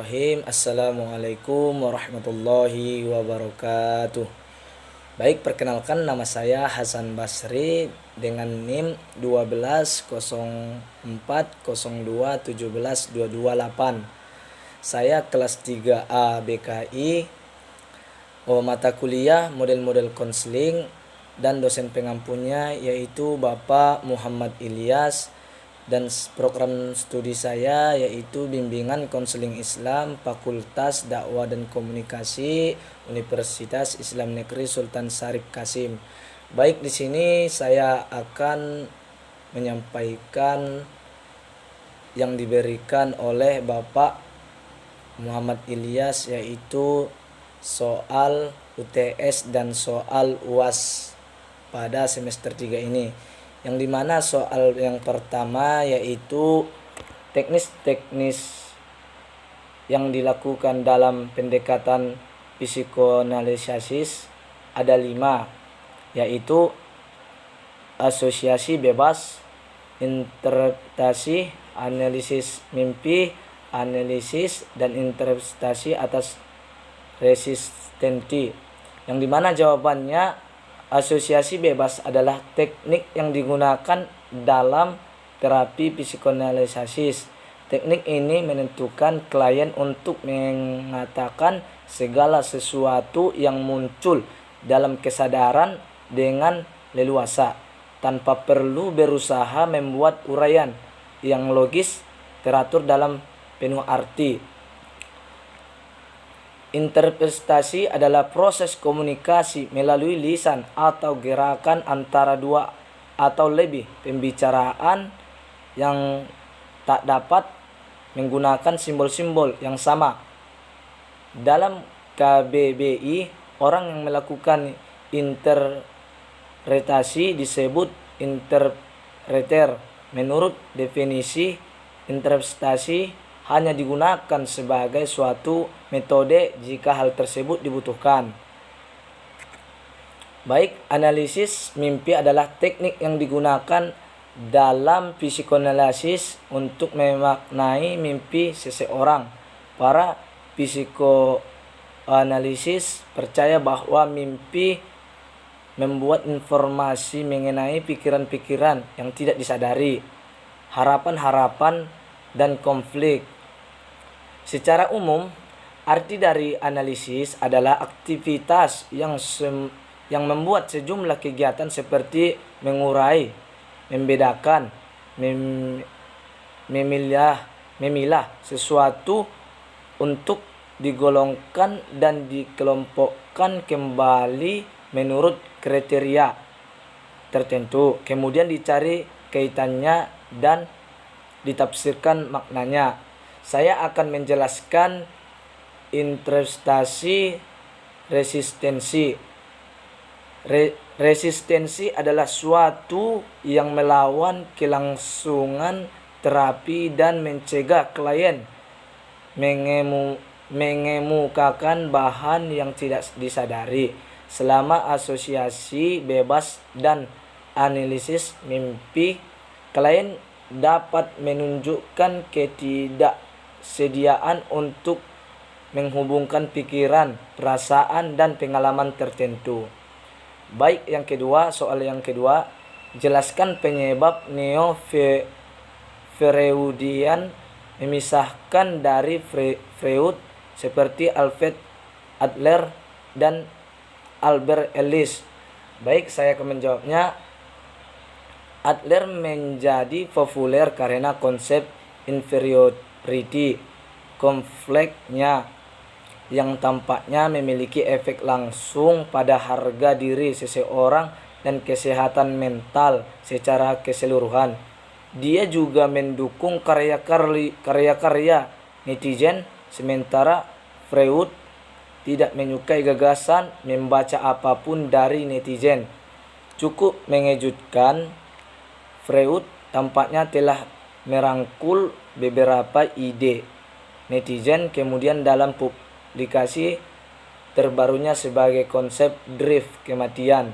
Bismillahirrahmanirrahim. Assalamualaikum warahmatullahi wabarakatuh. Baik, perkenalkan nama saya Hasan Basri dengan NIM 120402171228. Saya kelas 3A BKI. Mata kuliah model-model konseling dan dosen pengampunya yaitu Bapak Muhammad Ilyas. Dan program studi saya yaitu bimbingan konseling Islam Fakultas Dakwah dan Komunikasi Universitas Islam Negeri Sultan Syarif Kasim. Baik, di sini saya akan menyampaikan yang diberikan oleh Bapak Muhammad Ilyas yaitu soal UTS dan soal UAS pada semester 3 ini. Yang dimana soal yang pertama yaitu teknis-teknis yang dilakukan dalam pendekatan psikoanalisis ada 5, yaitu asosiasi bebas, interpretasi, analisis mimpi, analisis dan interpretasi atas resistensi. Yang dimana jawabannya asosiasi bebas adalah teknik yang digunakan dalam terapi psikoanalisis. Teknik ini menentukan klien untuk mengatakan segala sesuatu yang muncul dalam kesadaran dengan leluasa, tanpa perlu berusaha membuat uraian yang logis teratur dalam penuh arti. Interpretasi adalah proses komunikasi melalui lisan atau gerakan antara dua atau lebih pembicaraan yang tak dapat menggunakan simbol-simbol yang sama. Dalam KBBI, orang yang melakukan interpretasi disebut interpreter. Menurut definisi, interpretasi hanya digunakan sebagai suatu metode jika hal tersebut dibutuhkan. Baik, analisis mimpi adalah teknik yang digunakan dalam psikoanalisis untuk memaknai mimpi seseorang. Para psikoanalisis percaya bahwa mimpi membuat informasi mengenai pikiran-pikiran yang tidak disadari, harapan-harapan, dan konflik. Secara umum, arti dari analisis adalah aktivitas yang membuat sejumlah kegiatan seperti mengurai, membedakan, memilah sesuatu untuk digolongkan dan dikelompokkan kembali menurut kriteria tertentu, kemudian dicari kaitannya dan ditafsirkan maknanya. Saya akan menjelaskan interpretasi resistensi. Resistensi adalah suatu yang melawan kelangsungan terapi dan mencegah klien mengemukakan bahan yang tidak disadari. Selama asosiasi bebas dan analisis mimpi, klien dapat menunjukkan ketidaksediaan untuk menghubungkan pikiran, perasaan, dan pengalaman tertentu. Baik, yang kedua, soal yang kedua, jelaskan penyebab neo-Freudian memisahkan dari Freud seperti Alfred Adler dan Albert Ellis. Baik, saya akan menjawabnya. Adler menjadi populer karena konsep inferiority kompleksnya yang tampaknya memiliki efek langsung pada harga diri seseorang dan kesehatan mental secara keseluruhan. Dia juga mendukung karya-karya netizen, sementara Freud tidak menyukai gagasan membaca apapun dari netizen. Cukup mengejutkan, Freud tampaknya telah merangkul beberapa ide netizen kemudian dalam publikasi terbarunya sebagai konsep drift kematian,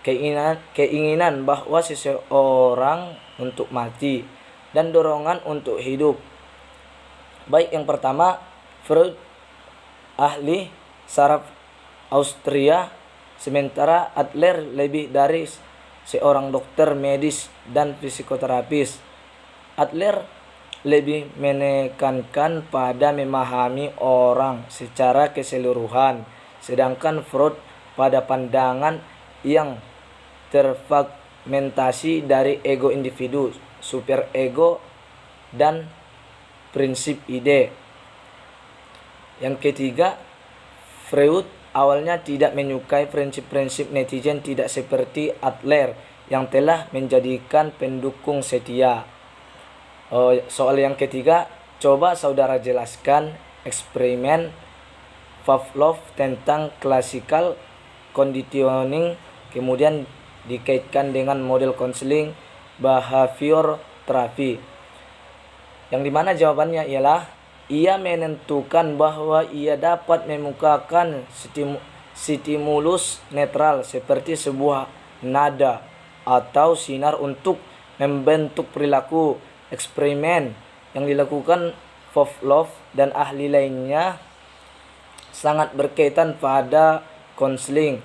keinginan bahwa seseorang untuk mati, dan dorongan untuk hidup. Baik, yang pertama, Freud ahli saraf Austria, sementara Adler lebih dari seorang dokter medis dan psikoterapis. Adler lebih menekankan pada memahami orang secara keseluruhan, sedangkan Freud pada pandangan yang terfragmentasi dari ego individu, superego, dan prinsip ide. Yang ketiga, Freud awalnya tidak menyukai prinsip-prinsip netizen tidak seperti Adler yang telah menjadikan pendukung setia. Soal yang ketiga, coba saudara jelaskan eksperimen Pavlov tentang classical conditioning, kemudian dikaitkan dengan model konseling behavior therapy. Yang dimana jawabannya ialah ia menentukan bahwa ia dapat memukakan stimulus netral seperti sebuah nada atau sinar untuk membentuk perilaku. Eksperimen yang dilakukan Pavlov dan ahli lainnya sangat berkaitan pada konseling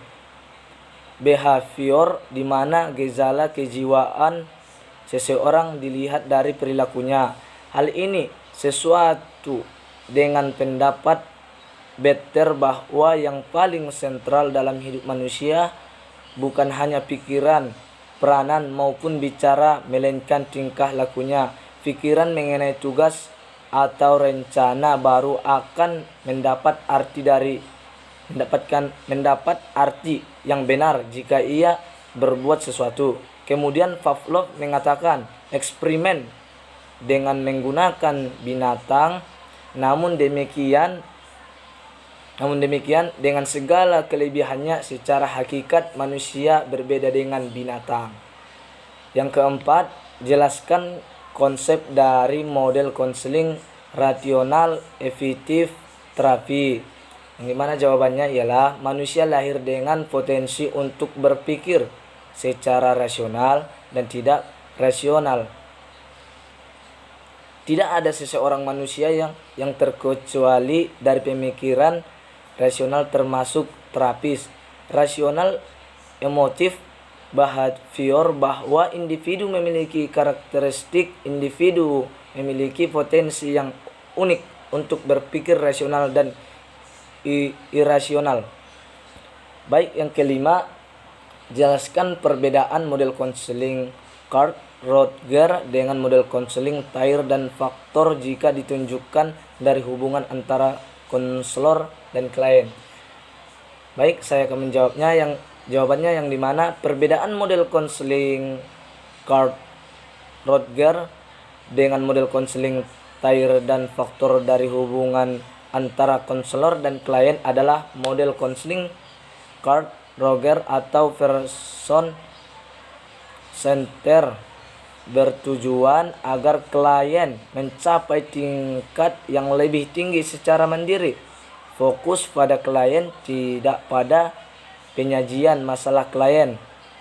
behavior, di mana gejala kejiwaan seseorang dilihat dari perilakunya. Hal ini sesuatu dengan pendapat Better bahwa yang paling sentral dalam hidup manusia bukan hanya pikiran, peranan maupun bicara, melainkan tingkah lakunya. Pikiran mengenai tugas atau rencana baru akan mendapat arti yang benar jika ia berbuat sesuatu. Kemudian Pavlov mengatakan eksperimen dengan menggunakan binatang, namun demikian dengan segala kelebihannya, secara hakikat manusia berbeda dengan binatang. Yang keempat, jelaskan konsep dari model konseling rasional efektif terapi. Yang dimana jawabannya ialah manusia lahir dengan potensi untuk berpikir secara rasional dan tidak rasional. Tidak ada seseorang manusia yang terkecuali dari pemikiran rasional, termasuk terapis. Rasional emotif behavior bahwa individu memiliki karakteristik, individu memiliki potensi yang unik untuk berpikir rasional dan irasional. Baik, yang kelima, jelaskan perbedaan model konseling Carl Rutger dengan model konseling Thayer dan faktor jika ditunjukkan dari hubungan antara konselor dan klien. Baik, saya akan menjawabnya. Jawabannya yang dimana perbedaan model konseling Carl Rutger dengan model konseling Thayer dan faktor dari hubungan antara konselor dan klien adalah model konseling Carl Rutger atau person center bertujuan agar klien mencapai tingkat yang lebih tinggi secara mandiri, fokus pada klien, tidak pada penyajian masalah klien.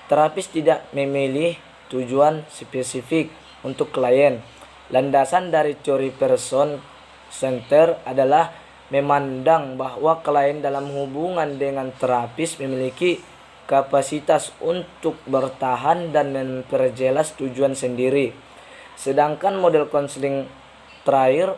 Terapis tidak memilih tujuan spesifik untuk klien. Landasan dari teori person center adalah memandang bahwa klien dalam hubungan dengan terapis memiliki kapasitas untuk bertahan dan memperjelas tujuan sendiri. Sedangkan model konseling Thayer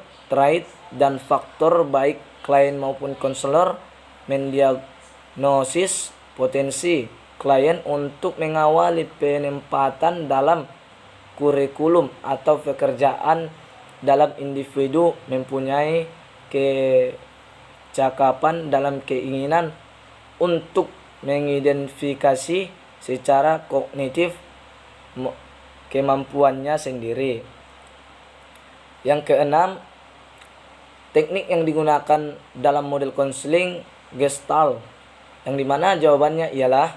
dan faktor baik klien maupun konselor mendiagnosis potensi klien untuk mengawali penempatan dalam kurikulum atau pekerjaan dalam individu, mempunyai kecakapan dalam keinginan untuk mengidentifikasi secara kognitif kemampuannya sendiri. Yang keenam, teknik yang digunakan dalam model konseling Gestalt, yang dimana jawabannya ialah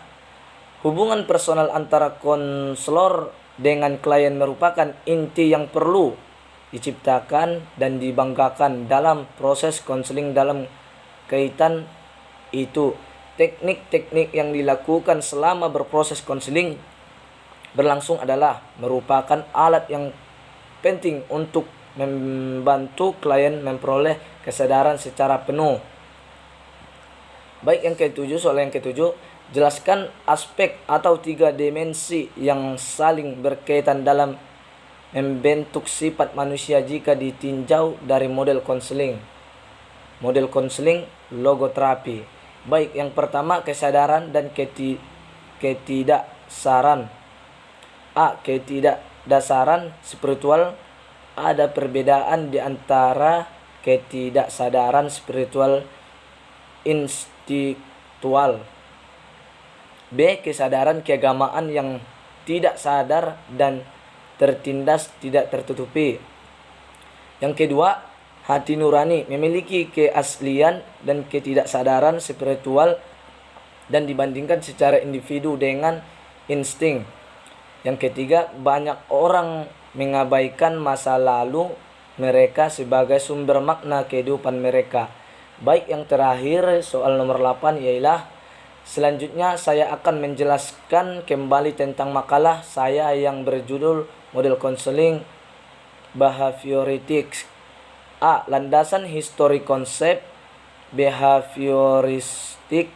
hubungan personal antara konselor dengan klien merupakan inti yang perlu diciptakan dan dibanggakan dalam proses konseling. Dalam kaitan itu, teknik-teknik yang dilakukan selama berproses konseling berlangsung adalah merupakan alat yang penting untuk membantu klien memperoleh kesadaran secara penuh. Baik, yang ketujuh, soal yang ketujuh, jelaskan aspek atau 3 dimensi yang saling berkaitan dalam membentuk sifat manusia jika ditinjau dari model konseling. Model konseling logoterapi. Baik, yang pertama kesadaran dan ketidakdasaran. Ketidakdasaran spiritual. Ada perbedaan di antara ketidaksadaran spiritual instiktual. B. Kesadaran keagamaan yang tidak sadar dan tertindas tidak tertutupi. Yang kedua, hati nurani memiliki keaslian dan ketidaksadaran spiritual dan dibandingkan secara individu dengan insting. Yang ketiga, banyak orang mengabaikan masa lalu mereka sebagai sumber makna kehidupan mereka. Baik, yang terakhir, soal nomor 8 ialah selanjutnya saya akan menjelaskan kembali tentang makalah saya yang berjudul Model Konseling Behavioristics. Landasan histori konsep behavioristik.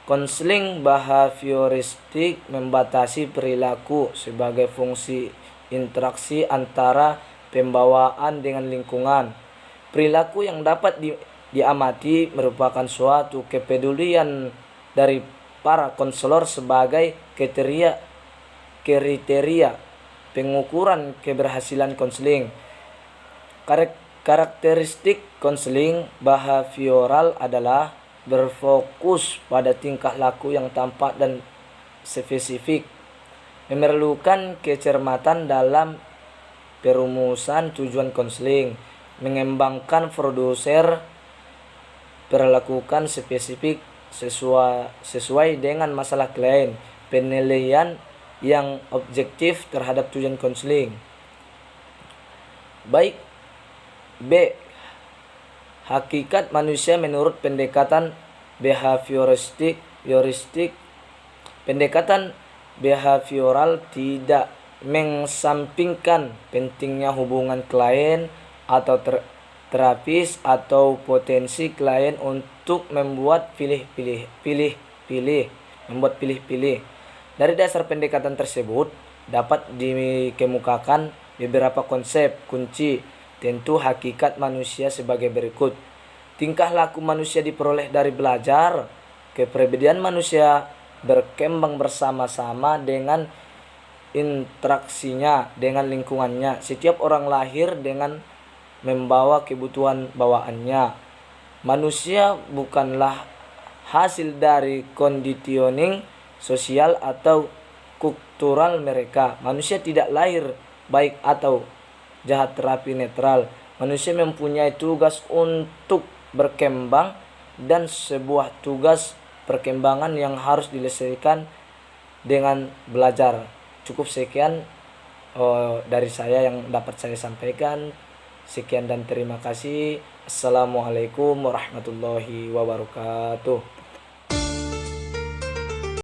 Konseling behavioristik membatasi perilaku sebagai fungsi interaksi antara pembawaan dengan lingkungan. Perilaku yang dapat diamati merupakan suatu kepedulian dari para konselor sebagai kriteria pengukuran keberhasilan konseling. Karakteristik konseling behavioral adalah berfokus pada tingkah laku yang tampak dan spesifik, memerlukan kecermatan dalam perumusan tujuan konseling, mengembangkan produser perlakukan spesifik sesuai dengan masalah klien, penilaian yang objektif terhadap tujuan konseling. Baik. B. Hakikat manusia menurut pendekatan behavioristik. Pendekatan behavioral tidak mengesampingkan pentingnya hubungan klien atau terapis atau potensi klien untuk membuat pilih-pilih. Dari dasar pendekatan tersebut dapat dikemukakan beberapa konsep kunci. Tentu hakikat manusia sebagai berikut. Tingkah laku manusia diperoleh dari belajar. Kepribadian manusia berkembang bersama-sama dengan interaksinya dengan lingkungannya. Setiap orang lahir dengan membawa kebutuhan bawaannya. Manusia bukanlah hasil dari conditioning sosial atau kultural mereka. Manusia tidak lahir baik atau jahat, terapi netral. Manusia mempunyai tugas untuk berkembang dan sebuah tugas perkembangan yang harus diselesaikan dengan belajar. Cukup sekian dari saya yang dapat saya sampaikan. Sekian dan terima kasih. Assalamualaikum warahmatullahi wabarakatuh.